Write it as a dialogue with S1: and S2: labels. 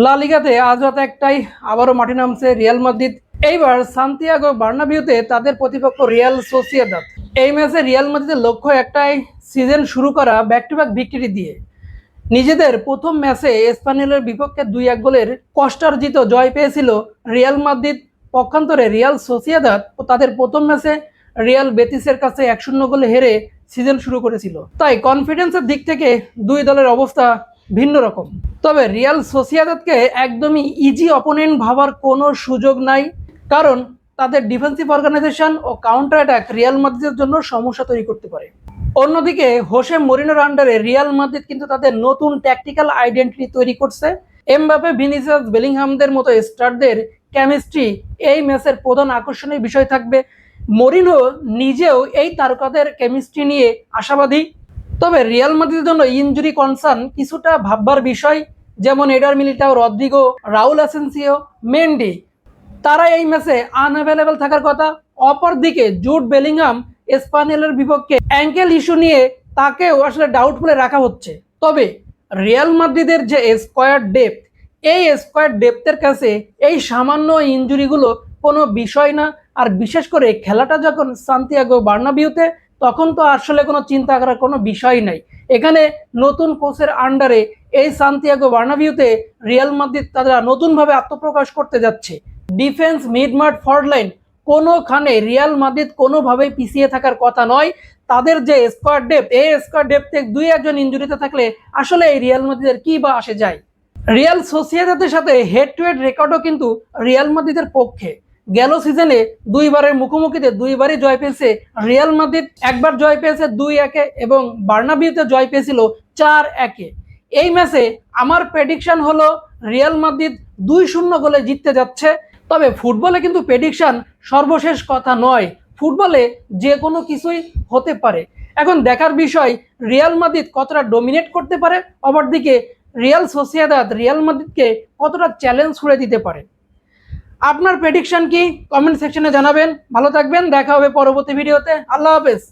S1: লা লিগাতে আজ রাত একটাই আবারও মাঠে নামছে রিয়াল মাদ্রিদ। এইবার সান্তিয়াগো বার্নাবিউতে তাদের প্রতিপক্ষ রিয়াল সোসিয়েদাদ। এই ম্যাচে রিয়াল মাদ্রিদের লক্ষ্য একটাই, সিজন শুরু করা ব্যাক টু ব্যাক ভিক্টরি দিয়ে। নিজেদের প্রথম ম্যাচে স্পানিওলের বিপক্ষে 2-1 গোলের কষ্টার্জিত জয় পেয়েছিল রিয়াল মাদ্রিদ। পক্ষান্তরে রিয়াল সোসিয়েদাদ ও তাদের প্রথম ম্যাচে রিয়াল বেতিসের কাছে 1-0 গোলে হেরে সিজন শুরু করেছিল। তাই কনফিডেন্সের দিক থেকে দুই দলের অবস্থা ভিন্ন রকম। তবে রিয়াল সোসিয়েদাদকে একদমই ইজি অপোনেন্ট ভাবার কোনো সুযোগ নাই, কারণ তাদের ডিফেন্সিভ অর্গানাইজেশন ও কাউন্টার অ্যাটাক রিয়াল মাদ্রিদের জন্য সমস্যা তৈরি করতে পারে। অন্যদিকে হোসে মরিনোর আন্ডারে রিয়াল মাদ্রিদ কিন্তু তাদের নতুন ট্যাকটিক্যাল আইডেন্টিটি তৈরি করছে। এমবাপে, ভিনিসিয়াস, বেলিংহামদের মতো স্টারদের কেমিস্ট্রি এই ম্যাচের প্রধান আকর্ষণীয় বিষয় থাকবে। মরিনো নিজেও এই তারকাদের কেমিস্ট্রি নিয়ে আশাবাদী। তবে রিয়াল মাদ্রিদের জন্য ইনজুরি কনসার্ন কিছুটা ভাববার বিষয়, যেমন Eder Militao, Rodrygo, Raul Asensio, Mendy, তারা এই ম্যাচে আনঅ্যাভেলেবল থাকার কথা। অপরদিকে জুড বেলিংহাম স্পানিওলের বিপক্ষে অ্যাঙ্কেল ইস্যু নিয়ে তাকেও আসলে ডাউটফুলে রাখা হচ্ছে। তবে রিয়াল মাদ্রিদের যে স্কোয়াড ডেপথ, এই স্কোয়াড ডেপথের কাছে এই সামান্য ইনজুরিগুলো কোনো বিষয় না। আর বিশেষ করে খেলাটা যখন সান্তিয়াগো বার্নাবিউতে, তখন তো আসলে কোনো চিন্তা করার কোনো বিষয় নাই। এখানে নতুন কোচের আন্ডারে এই সান্তিয়াগো বার্নাবিউতে রিয়াল মাদ্রিদ তারা নতুনভাবে আত্মপ্রকাশ করতে যাচ্ছে। ডিফেন্স, মিডমাঠ, ফরওয়ার্ড লাইন, কোনোখানে রিয়াল মাদ্রিদ কোনোভাবেই পিছিয়ে থাকার কথা নয়। তাদের যে স্কোয়াড ডেপথ, এই স্কোয়াড ডেপথে 2-1 ইনজুরিতে থাকলে আসলে এই রিয়াল মাদ্রিদের কি বা আসে যায়। রিয়াল সোসিয়েদাদের সাথে হেড টু হেড রেকর্ডও কিন্তু রিয়াল মাদ্রিদের পক্ষে। গেল সিজনে দুইবারের মুখোমুখিতে দুইবারই জয় পেয়েছে রিয়াল মাদ্রিদ। একবার জয় পেয়েছে 2-1 এবং বার্নাবিউতে জয় পেয়েছিল 4-1। এই ম্যাচে আমার প্রেডিকশন হলো রিয়াল মাদ্রিদ 2-0 গোলে জিততে যাচ্ছে। তবে ফুটবলে কিন্তু প্রেডিকশন সর্বশেষ কথা নয়, ফুটবলে যে কোনো কিছুই হতে পারে। এখন দেখার বিষয় রিয়াল মাদ্রিদ কতটা ডমিনেট করতে পারে, অপরদিকে রিয়াল সোসিয়েদাদ রিয়াল মাদ্রিদকে কতটা চ্যালেঞ্জ করে দিতে পারে। আপনার প্রেডিকশন কি? কমেন্ট সেকশনে জানাবেন। ভালো থাকবেন, দেখা হবে পরবর্তী ভিডিওতে। আল্লাহ হাফেজ।